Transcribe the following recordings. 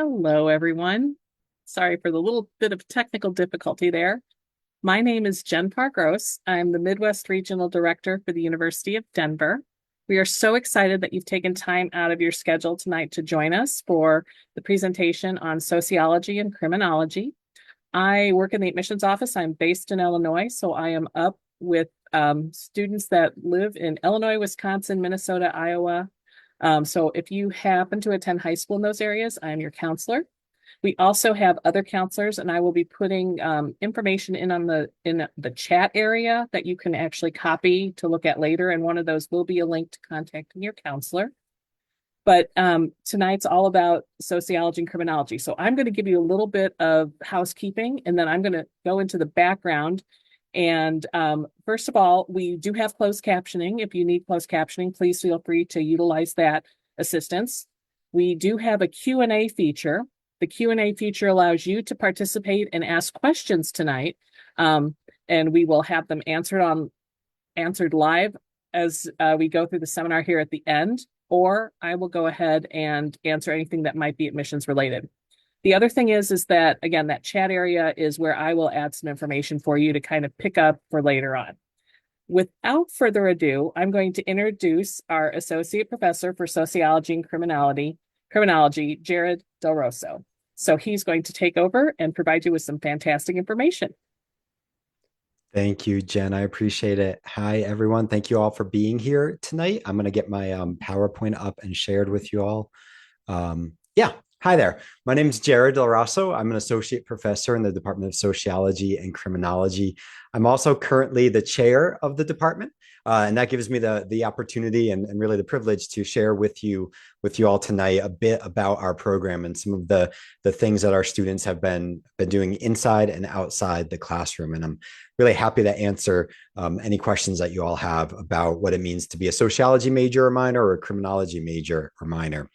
Hello, everyone. Sorry for the little bit of technical difficulty there. My name is Jen Parkros. I'm the Midwest Regional Director for the University of Denver. We are so excited that you've taken time out of your schedule tonight to join us for the presentation on sociology and criminology. I work in the admissions office. I'm based in Illinois, so I am up with students that live in Illinois, Wisconsin, Minnesota, Iowa. So if you happen to attend high school in those areas, I'm your counselor. We also have other counselors, and I will be putting information in the chat area that you can actually copy to look at later. And one of those will be a link to contacting your counselor. But tonight's all about sociology and criminology. So I'm going to give you a little bit of housekeeping, and then I'm going to go into the background. And first of all, we do have closed captioning. If you need closed captioning, please feel free to utilize that assistance. We do have a Q&A feature. The Q&A feature allows you to participate and ask questions tonight, and we will have them answered live as we go through the seminar here at the end, or I will go ahead and answer anything that might be admissions related. The other thing is that, again, that chat area is where I will add some information for you to kind of pick up for later on. Without further ado, I'm going to introduce our Associate Professor for Sociology and Criminology, Jared Del Rosso. So he's going to take over and provide you with some fantastic information. Thank you, Jen. I appreciate it. Hi, everyone. Thank you all for being here tonight. I'm going to get my PowerPoint up and shared with you all. Yeah, hi there. My name is Jared Del Rosso. I'm an associate professor in the Department of Sociology and Criminology. I'm also currently the chair of the department, and that gives me the opportunity and really the privilege to share with you all tonight a bit about our program and some of the things that our students have been doing inside and outside the classroom. And I'm really happy to answer any questions that you all have about what it means to be a sociology major or minor or a criminology major or minor.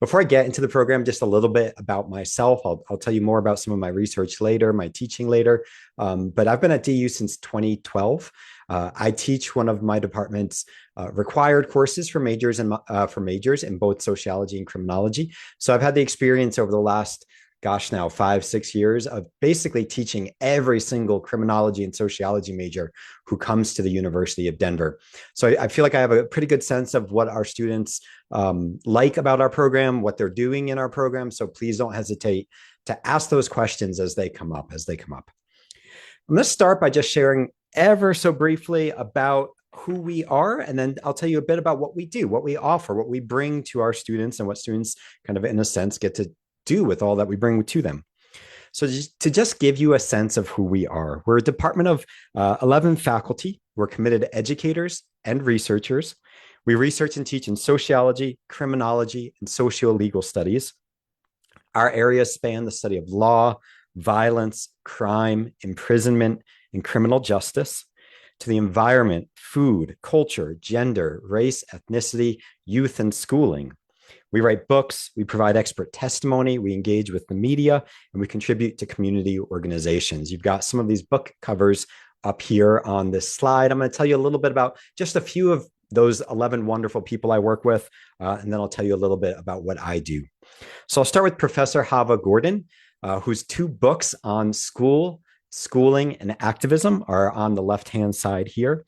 Before I get into the program, just a little bit about myself. I'll tell you more about some of my research later, my teaching later. But I've been at DU since 2012. I teach one of my department's required courses for majors in both sociology and criminology. So I've had the experience over the last, gosh, now 5-6 years of basically teaching every single criminology and sociology major who comes to the University of Denver. So I feel like I have a pretty good sense of what our students like about our program, what they're doing in our program. So please don't hesitate to ask those questions as they come up. I'm going to start by just sharing ever so briefly about who we are, and then I'll tell you a bit about what we do, what we offer, what we bring to our students, and what students kind of, in a sense, get to do with all that we bring to them. So to just give you a sense of who we are, we're a department of 11 faculty. We're committed educators and researchers. We research and teach in sociology, criminology, and socio-legal studies. Our areas span the study of law, violence, crime, imprisonment, and criminal justice, to the environment, food, culture, gender, race, ethnicity, youth, and schooling. We write books, we provide expert testimony, we engage with the media, and we contribute to community organizations. You've got some of these book covers up here on this slide. I'm going to tell you a little bit about just a few of those 11 wonderful people I work with, and then I'll tell you a little bit about what I do. So I'll start with Professor Hava Gordon, whose 2 books on schooling, and activism are on the left-hand side here.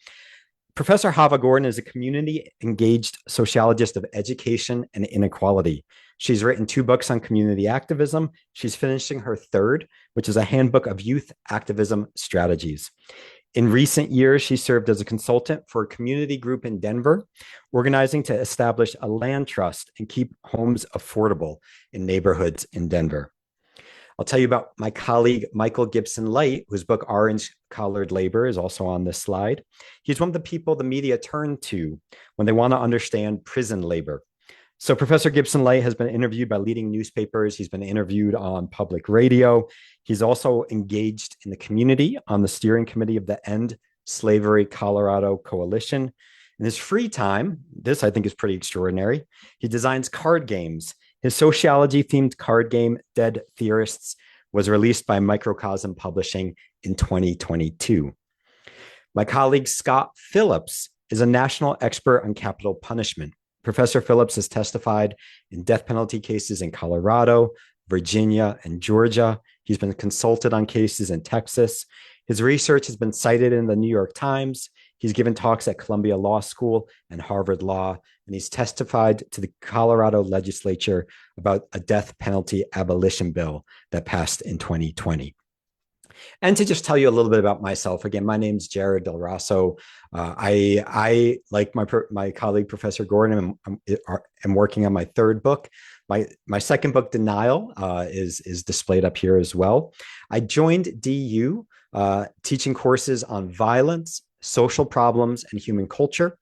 Professor Hava Gordon is a community-engaged sociologist of education and inequality. She's written 2 books on community activism. She's finishing her 3rd, which is a handbook of youth activism strategies. In recent years, she served as a consultant for a community group in Denver, organizing to establish a land trust and keep homes affordable in neighborhoods in Denver. I'll tell you about my colleague, Michael Gibson Light, whose book, Orange Collared Labor, is also on this slide. He's one of the people the media turn to when they want to understand prison labor. So Professor Gibson Light has been interviewed by leading newspapers. He's been interviewed on public radio. He's also engaged in the community on the steering committee of the End Slavery Colorado Coalition. In his free time, this I think is pretty extraordinary, he designs card games. His sociology-themed card game, Dead Theorists, was released by Microcosm Publishing in 2022. My colleague, Scott Phillips, is a national expert on capital punishment. Professor Phillips has testified in death penalty cases in Colorado, Virginia, and Georgia. He's been consulted on cases in Texas. His research has been cited in the New York Times. He's given talks at Columbia Law School and Harvard Law, and he's testified to the Colorado legislature about a death penalty abolition bill that passed in 2020. And to just tell you a little bit about myself, again, my name's Jared Del Rosso. I like my colleague Professor Gordon, am working on my third book. My second book, Denial, is displayed up here as well. I joined DU teaching courses on violence, social problems, and human culture.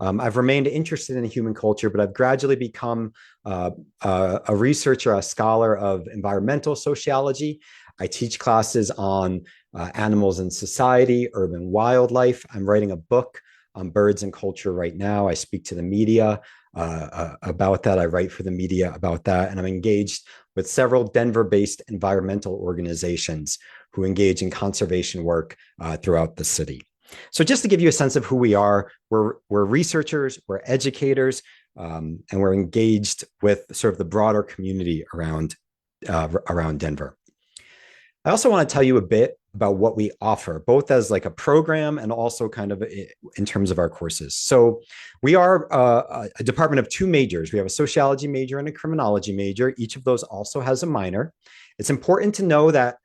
I've remained interested in human culture, but I've gradually become a researcher, a scholar of environmental sociology. I teach classes on animals and society, urban wildlife. I'm writing a book on birds and culture right now. I speak to the media about that. I write for the media about that. And I'm engaged with several Denver-based environmental organizations who engage in conservation work throughout the city. So just to give you a sense of who we are, we're researchers, we're educators, and we're engaged with sort of the broader community around Denver. I also want to tell you a bit about what we offer, both as like a program and also kind of in terms of our courses. So we are a department of two majors. We have a sociology major and a criminology major. Each of those also has a minor. It's important to know that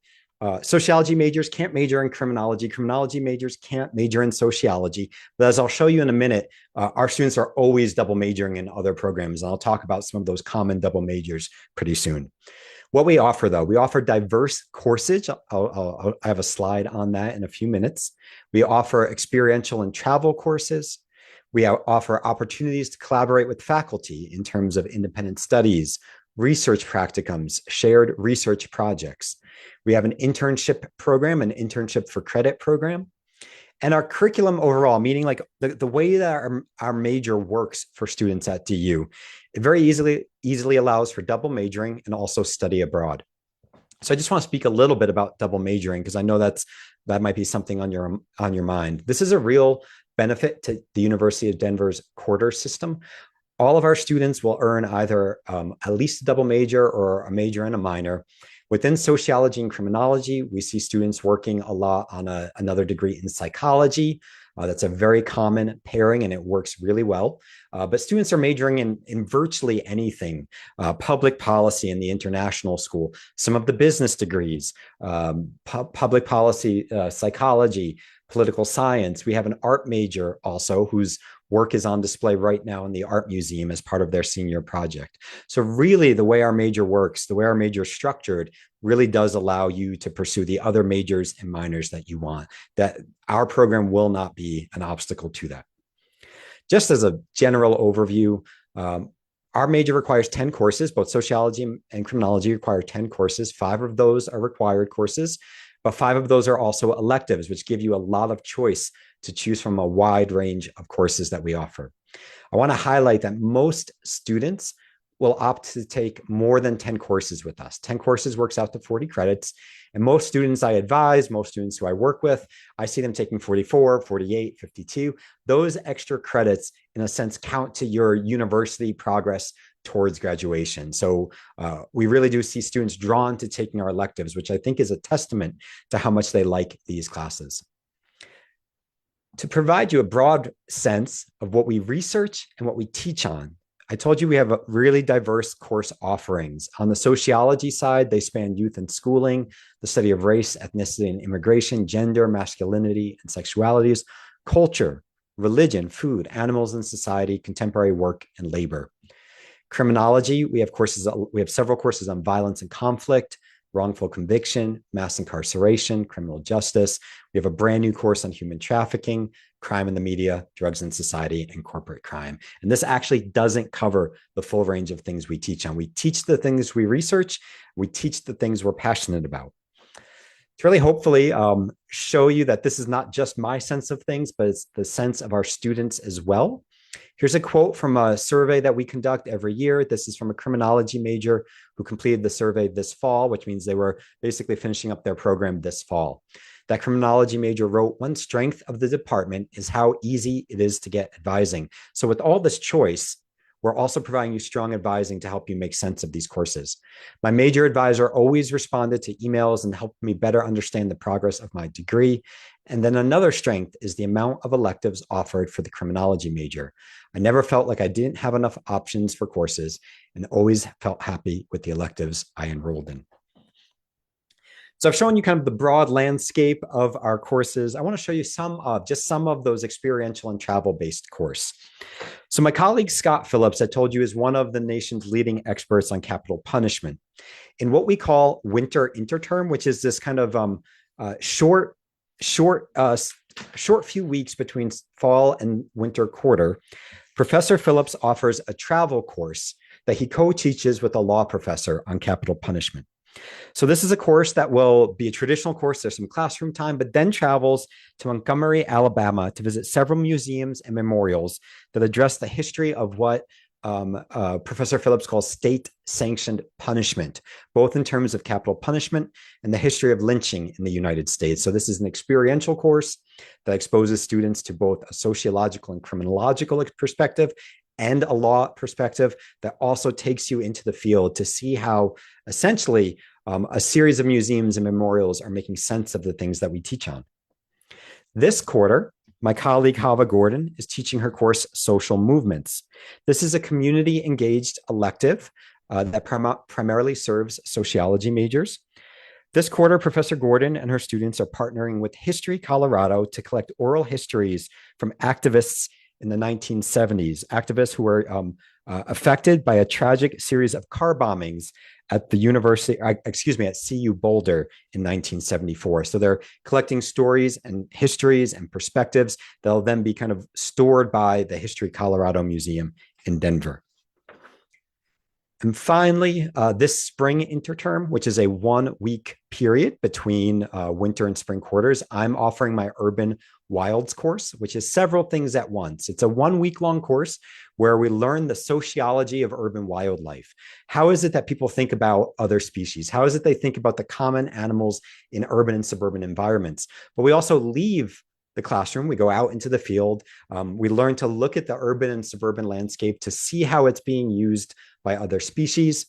sociology majors can't major in criminology. Criminology majors can't major in sociology. But as I'll show you in a minute, our students are always double majoring in other programs. And I'll talk about some of those common double majors pretty soon. What we offer, though, we offer diverse courses. I have a slide on that in a few minutes. We offer experiential and travel courses. We offer opportunities to collaborate with faculty in terms of independent studies, research practicums, shared research projects. We have an internship program, an internship for credit program. And our curriculum overall, meaning like the way that our major works for students at DU, it very easily allows for double majoring and also study abroad. So I just want to speak a little bit about double majoring because I know that might be something on your mind. This is a real benefit to the University of Denver's quarter system. All of our students will earn either at least a double major or a major and a minor. Within sociology and criminology, we see students working a lot on another degree in psychology. That's a very common pairing and it works really well. But students are majoring in virtually anything, public policy in the international school, some of the business degrees, public policy, psychology, political science. We have an art major also whose work is on display right now in the art museum as part of their senior project. So really the way our major works, the way our major is structured really does allow you to pursue the other majors and minors that you want. That our program will not be an obstacle to that. Just as a general overview, our major requires 10 courses. Both sociology and criminology require 10 courses. 5 of those are required courses, but 5 of those are also electives, which give you a lot of choice to choose from a wide range of courses that we offer. I want to highlight that most students will opt to take more than 10 courses with us. 10 courses works out to 40 credits. And most students I advise, most students who I work with, I see them taking 44, 48, 52. Those extra credits, in a sense, count to your university progress towards graduation. So we really do see students drawn to taking our electives, which I think is a testament to how much they like these classes. To provide you a broad sense of what we research and what we teach on, I told you we have really diverse course offerings. On the sociology side, they span youth and schooling, the study of race, ethnicity, and immigration, gender, masculinity, and sexualities, culture, religion, food, animals and society, contemporary work, and labor. Criminology, we have several courses on violence and conflict, wrongful conviction, mass incarceration, criminal justice. We have a brand new course on human trafficking, crime in the media, drugs in society, and corporate crime. And this actually doesn't cover the full range of things we teach on. We teach the things we research, we teach the things we're passionate about. To really hopefully show you that this is not just my sense of things, but it's the sense of our students as well. Here's a quote from a survey that we conduct every year. This is from a criminology major who completed the survey this fall, which means they were basically finishing up their program this fall. That criminology major wrote, "One strength of the department is how easy it is to get advising." So with all this choice, we're also providing you strong advising to help you make sense of these courses. My major advisor always responded to emails and helped me better understand the progress of my degree. And then another strength is the amount of electives offered for the criminology major. I never felt like I didn't have enough options for courses and always felt happy with the electives I enrolled in. So I've shown you kind of the broad landscape of our courses. I want to show you some of those experiential and travel-based courses. So my colleague Scott Phillips, I told you, is one of the nation's leading experts on capital punishment. In what we call winter interterm, which is this kind of short few weeks between fall and winter quarter, Professor Phillips offers a travel course that he co-teaches with a law professor on capital punishment. So this is a course that will be a traditional course. There's some classroom time, but then travels to Montgomery, Alabama to visit several museums and memorials that address the history of what Professor Phillips calls state-sanctioned punishment, both in terms of capital punishment and the history of lynching in the United States. So this is an experiential course that exposes students to both a sociological and criminological perspective and a law perspective that also takes you into the field to see how essentially a series of museums and memorials are making sense of the things that we teach on. This quarter, my colleague Hava Gordon is teaching her course, Social Movements. This is a community-engaged elective that primarily serves sociology majors. This quarter, Professor Gordon and her students are partnering with History Colorado to collect oral histories from activists in the 1970s, activists who were affected by a tragic series of car bombings at the university, at CU Boulder in 1974. So they're collecting stories and histories and perspectives that'll then be kind of stored by the History Colorado Museum in Denver. And finally, this spring interterm, which is a 1 week period between winter and spring quarters, I'm offering my Urban Wilds course, which is several things at once. It's a 1 week long course where we learn the sociology of urban wildlife. How is it that people think about other species? How is it they think about the common animals in urban and suburban environments? But we also leave the classroom. We go out into the field. We learn to look at the urban and suburban landscape to see how it's being used by other species.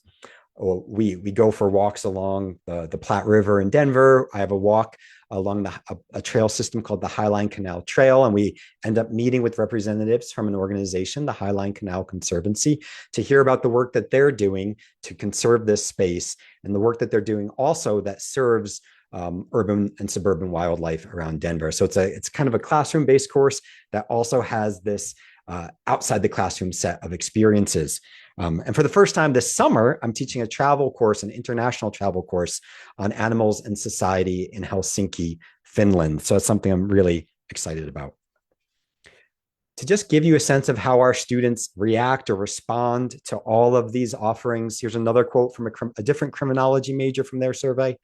We go for walks along the Platte River in Denver. I have a walk along a trail system called the Highline Canal Trail, and we end up meeting with representatives from an organization, the Highline Canal Conservancy, to hear about the work that they're doing to conserve this space and the work that they're doing also that serves urban and suburban wildlife around Denver. So it's kind of a classroom-based course that also has this outside the classroom set of experiences. And for the first time this summer, I'm teaching a travel course, an international travel course on animals and society in Helsinki, Finland. So it's something I'm really excited about. To just give you a sense of how our students react or respond to all of these offerings, here's another quote from a different criminology major from their survey.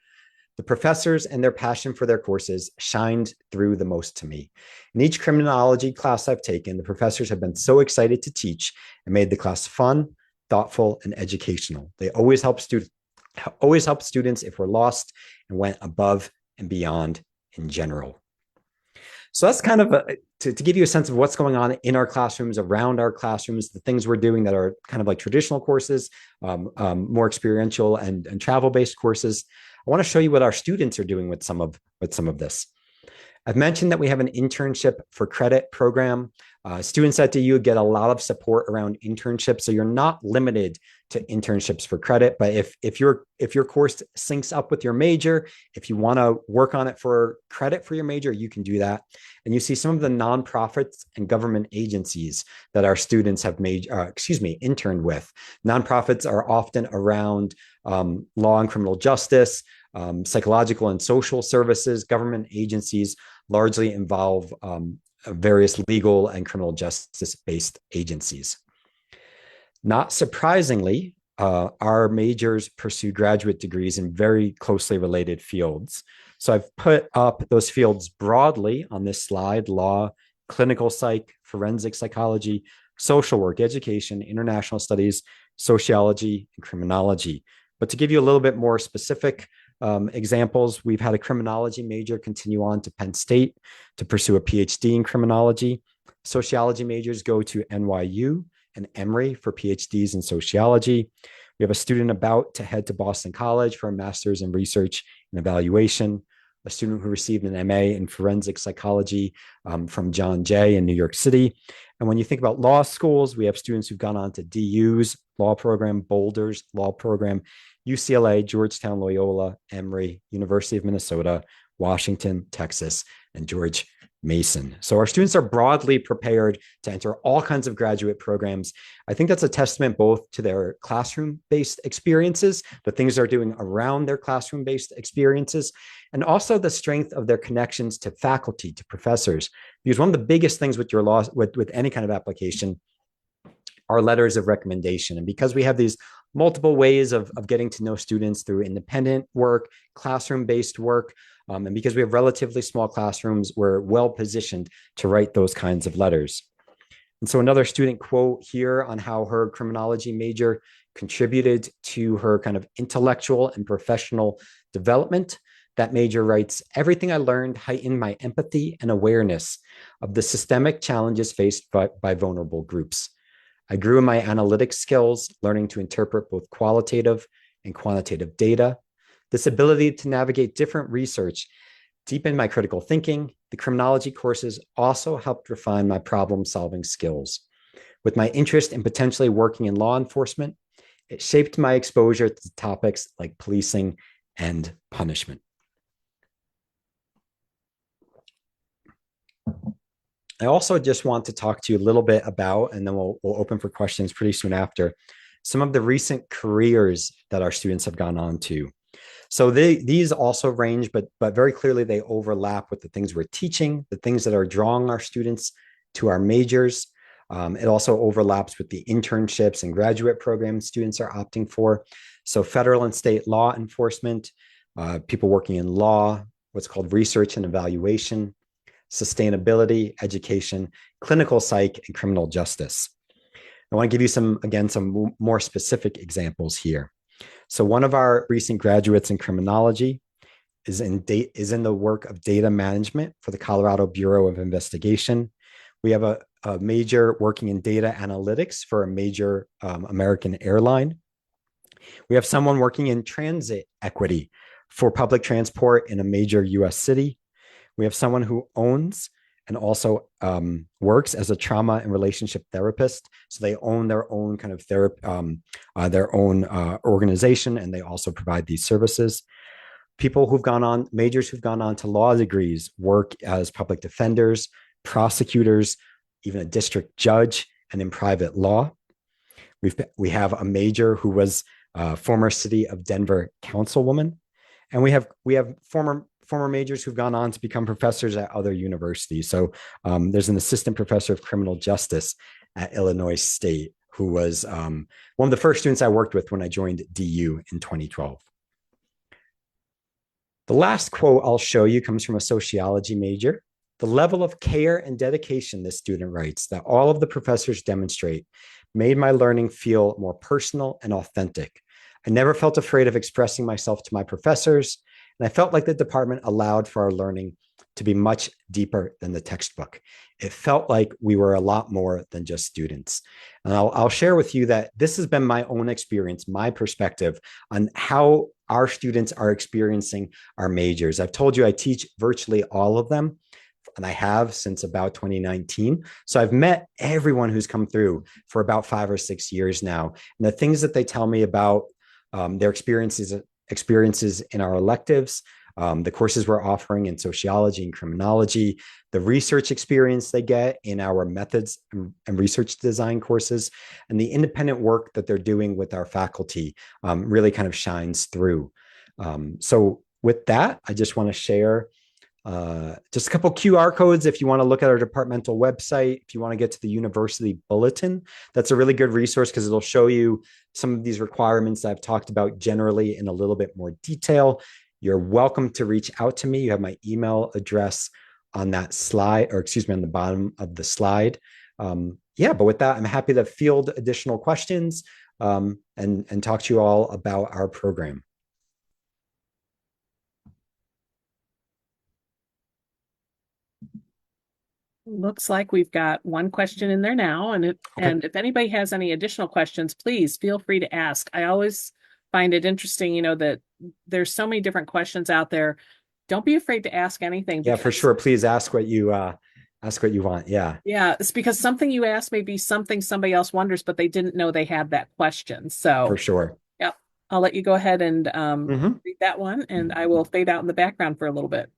The professors and their passion for their courses shined through the most to me. In each criminology class I've taken, the professors have been so excited to teach and made the class fun, thoughtful, and educational. They always help students if we're lost and went above and beyond in general. So that's kind of to give you a sense of what's going on in our classrooms, around our classrooms, the things we're doing that are kind of like traditional courses, more experiential and travel-based courses. I want to show you what our students are doing with some of this. I've mentioned that we have an internship for credit program. Students at DU get a lot of support around internships, so you're not limited to internships for credit. But if your course syncs up with your major, if you want to work on it for credit for your major, you can do that. And you see some of the nonprofits and government agencies that our students have interned with. Nonprofits are often around law and criminal justice, psychological and social services. Government agencies largely involve various legal and criminal justice-based agencies. Not surprisingly, our majors pursue graduate degrees in very closely related fields. So I've put up those fields broadly on this slide: law, clinical psych, forensic psychology, social work, education, international studies, sociology, and criminology. But to give you a little bit more specific examples, we've had a criminology major continue on to Penn State to pursue a PhD in criminology. Sociology majors go to NYU and Emory for PhDs in sociology. We have a student about to head to Boston College for a master's in research and evaluation, a student who received an MA in forensic psychology from John Jay in New York City. And when you think about law schools, we have students who've gone on to DU's law program, Boulder's law program, UCLA, Georgetown, Loyola, Emory, University of Minnesota, Washington, Texas, and George Mason. So our students are broadly prepared to enter all kinds of graduate programs. I think that's a testament both to their classroom-based experiences, the things they're doing around their classroom-based experiences, and also the strength of their connections to faculty, to professors. Because one of the biggest things with your law, with any kind of application, are letters of recommendation. And because we have these multiple ways of getting to know students through independent work, classroom-based work, and because we have relatively small classrooms, we're well positioned to write those kinds of letters. And so another student quote here on how her criminology major contributed to her kind of intellectual and professional development. That major writes, "Everything I learned heightened my empathy and awareness of the systemic challenges faced by vulnerable groups. I grew in my analytic skills, learning to interpret both qualitative and quantitative data. This ability to navigate different research deepened my critical thinking. The criminology courses also helped refine my problem-solving skills. With my interest in potentially working in law enforcement, it shaped my exposure to topics like policing and punishment." I also just want to talk to you a little bit about, and then we'll open for questions pretty soon after, some of the recent careers that our students have gone on to. So these also range, but very clearly they overlap with the things we're teaching, the things that are drawing our students to our majors. It also overlaps with the internships and graduate programs students are opting for. So federal and state law enforcement, people working in law, what's called research and evaluation, sustainability, education, clinical psych, and criminal justice. I want to give you some more specific examples here. So one of our recent graduates in criminology is in the work of data management for the Colorado Bureau of Investigation. We have a major working in data analytics for a major American airline. We have someone working in transit equity for public transport in a major US city. We have someone who owns and also works as a trauma and relationship therapist. So they own their own kind of therapy, their own organization, and they also provide these services. People who've gone on, majors who've gone on to law degrees, work as public defenders, prosecutors, even a district judge, and in private law. We have a major who was former city of Denver councilwoman, and we have former majors who've gone on to become professors at other universities. So there's an assistant professor of criminal justice at Illinois State who was one of the first students I worked with when I joined DU in 2012. The last quote I'll show you comes from a sociology major. "The level of care and dedication," this student writes, "that all of the professors demonstrate made my learning feel more personal and authentic. I never felt afraid of expressing myself to my professors, and I felt like the department allowed for our learning to be much deeper than the textbook. It felt like we were a lot more than just students." And I'll share with you that this has been my own experience, my perspective on how our students are experiencing our majors. I've told you I teach virtually all of them, and I have since about 2019. So I've met everyone who's come through for about 5 or 6 years now. And the things that they tell me about their experiences in our electives, the courses we're offering in sociology and criminology, the research experience they get in our methods and research design courses, and the independent work that they're doing with our faculty really kind of shines through. So with that, I just want to share just a couple QR codes if you want to look at our departmental website, if you want to get to the university bulletin. That's a really good resource because it'll show you some of these requirements that I've talked about generally in a little bit more detail. You're welcome to reach out to me. You have my email address on that slide, or excuse me, on the bottom of the slide. But with that, I'm happy to field additional questions and talk to you all about our program. Looks like we've got one question in there now, Okay. and if anybody has any additional questions, please feel free to ask. I always find it interesting, that there's so many different questions out there. Don't be afraid to ask anything Yeah, for because sure. Please ask what you want. Yeah, yeah, it's because something you ask may be something somebody else wonders, but they didn't know they had that question. for So, sure. yeah, I'll let you go ahead and Hmm. read that one, and I will fade out in the background for a little bit.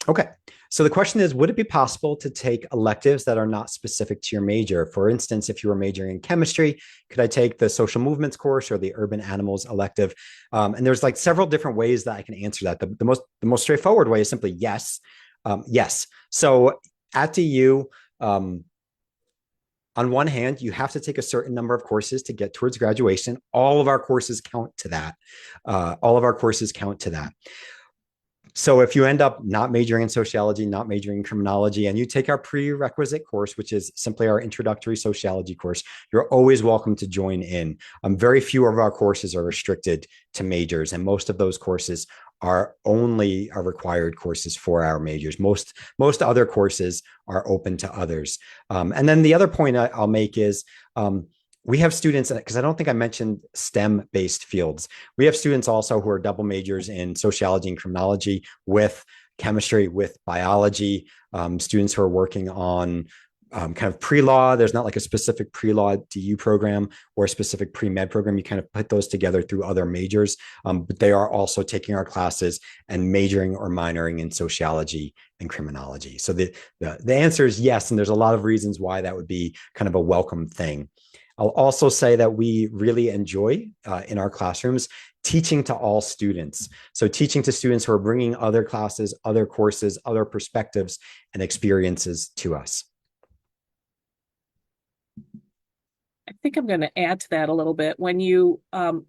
Okay. So the question is, would it be possible to take electives that are not specific to your major? For instance, if you were majoring in chemistry, could I take the social movements course or the urban animals elective? And there's like several different ways that I can answer that. The most straightforward way is simply yes. Yes. So at DU, um, on one hand, you have to take a certain number of courses to get towards graduation. All of our courses count to that. All of our courses count to that. So if you end up not majoring in sociology, not majoring in criminology, and you take our prerequisite course, which is simply our introductory sociology course, you're always welcome to join in. Very few of our courses are restricted to majors, and most of those courses are only our required courses for our majors. Most other courses are open to others. And then the other point I'll make is we have students, because I don't think I mentioned STEM based fields. We have students also who are double majors in sociology and criminology with chemistry, with biology, students who are working on kind of pre-law. There's not like a specific pre-law DU program or a specific pre-med program. You kind of put those together through other majors, but they are also taking our classes and majoring or minoring in sociology and criminology. So the answer is yes, and there's a lot of reasons why that would be kind of a welcome thing. I'll also say that we really enjoy in our classrooms teaching to all students. So teaching to students who are bringing other classes, other courses, other perspectives and experiences to us. I think I'm going to add to that a little bit. When you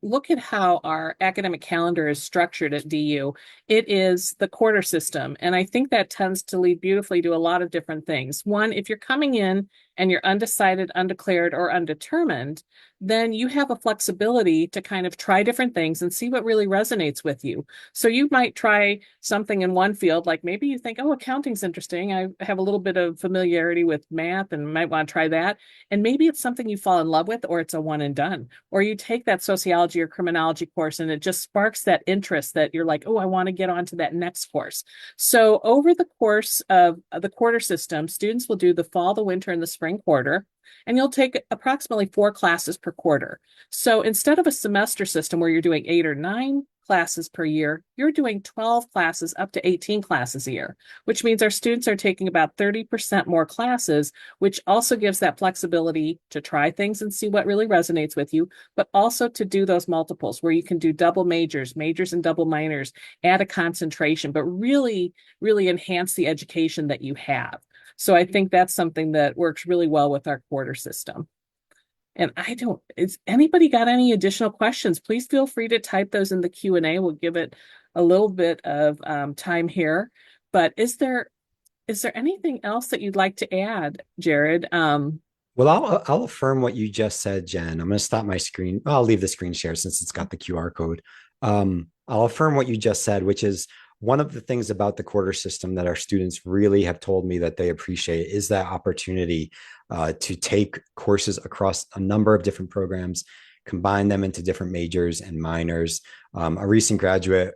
look at how our academic calendar is structured at DU, it is the quarter system. And I think that tends to lead beautifully to a lot of different things. One, if you're coming in and you're undecided, undeclared, or undetermined, then you have a flexibility to kind of try different things and see what really resonates with you. So you might try something in one field, like maybe you think, oh, accounting's interesting. I have a little bit of familiarity with math and might want to try that. And maybe it's something you fall in love with, or it's a one and done. Or you take that sociology or criminology course and it just sparks that interest that you're like, oh, I want to get onto that next course. So over the course of the quarter system, students will do the fall, the winter, and the spring quarter. And you'll take approximately 4 classes per quarter. So instead of a semester system where you're doing 8 or 9 classes per year, you're doing 12 classes up to 18 classes a year, which means our students are taking about 30% more classes, which also gives that flexibility to try things and see what really resonates with you, but also to do those multiples where you can do double majors, majors and double minors, add a concentration, but really, really enhance the education that you have. So I think that's something that works really well with our quarter system. And is anybody got any additional questions? Please feel free to type those in the Q&A. We'll give it a little bit of time here. But is there anything else that you'd like to add, Jared? Well, I'll affirm what you just said, Jen. I'm going to stop my screen. I'll leave the screen share since it's got the QR code. I'll affirm what you just said, which is one of the things about the quarter system that our students really have told me that they appreciate is that opportunity to take courses across a number of different programs, combine them into different majors and minors. A recent graduate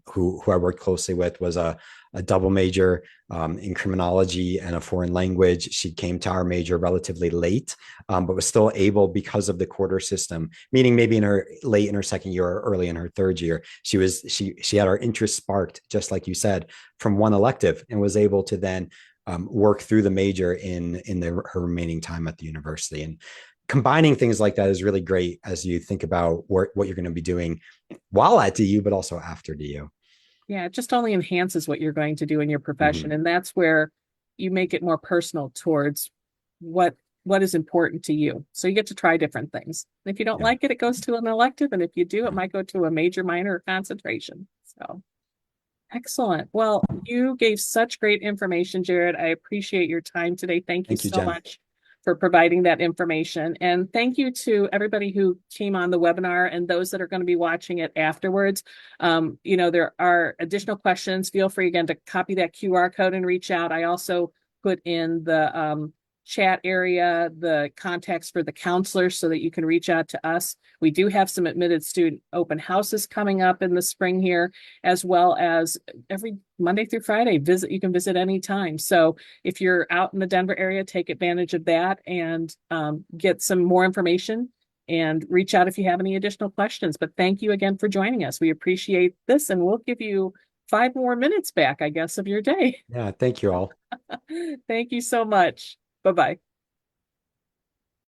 who I worked closely with was a double major in criminology and a foreign language. She came to our major relatively late, but was still able because of the quarter system, meaning maybe in her late in her second year or early in her third year. She had her interest sparked, just like you said, from one elective and was able to then work through the major in her remaining time at the university. And combining things like that is really great as you think about what you're going to be doing while at DU, but also after DU. Yeah, it just only enhances what you're going to do in your profession. Mm-hmm. And that's where you make it more personal towards what what is important to you. So you get to try different things. And if you don't Yeah. like it, it goes to an elective. And if you do, it might go to a major, minor, or concentration. So excellent. Well, you gave such great information, Jared. I appreciate your time today. Thank you Thank you, so Jen. much for providing that information. And thank you to everybody who came on the webinar and those that are going to be watching it afterwards. There are additional questions. Feel free again to copy that QR code and reach out. I also put in the chat area the contacts for the counselors so that you can reach out to us. We do have some admitted student open houses coming up in the spring here, as well as every Monday through Friday you can visit anytime. So if you're out in the Denver area, take advantage of that and get some more information and reach out if you have any additional questions. But thank you again for joining us. We appreciate this, and we'll give you 5 more minutes back, I guess, of your day. Yeah, thank you all. Thank you so much. Bye bye.